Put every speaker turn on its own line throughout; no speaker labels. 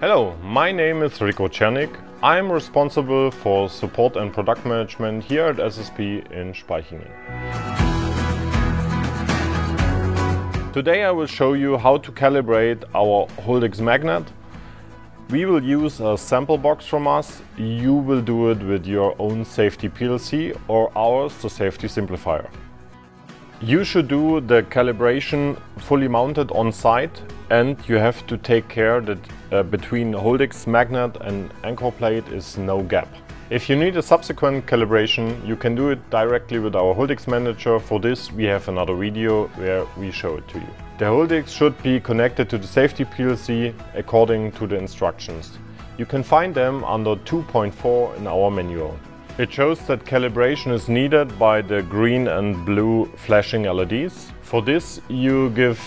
Hello, my name is Rico Czernig. I'm responsible for support and product management here at SSP in Spaichingen. Today I will show you how to calibrate our HOLDX magnet. We will use a sample box from us. You will do it with your own safety PLC or ours, the safety simplifier. You should do the calibration fully mounted on site, and you have to take care that between HOLDX magnet and anchor plate is no gap. If you need a subsequent calibration, you can do it directly with our HOLDX manager. For this we have another video where we show it to you. The HOLDX should be connected to the safety PLC according to the instructions. You can find them under 2.4 in our manual. It shows that calibration is needed by the green and blue flashing LEDs. For this you give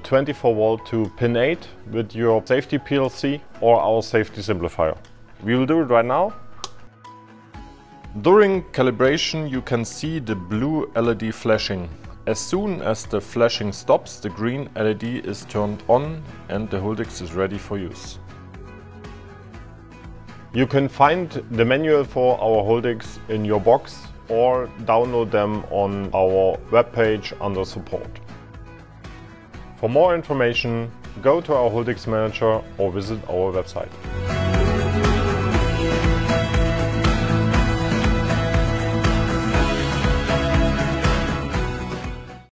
24 volt to pin 8 with your safety PLC or our safety simplifier. We will do it right now. During calibration you can see the blue LED flashing. As soon as the flashing stops, the green LED is turned on and the HOLDX is ready for use. You can find the manual for our HOLDX in your box or download them on our webpage under support. For more information, go to our HOLDX manager or visit our website.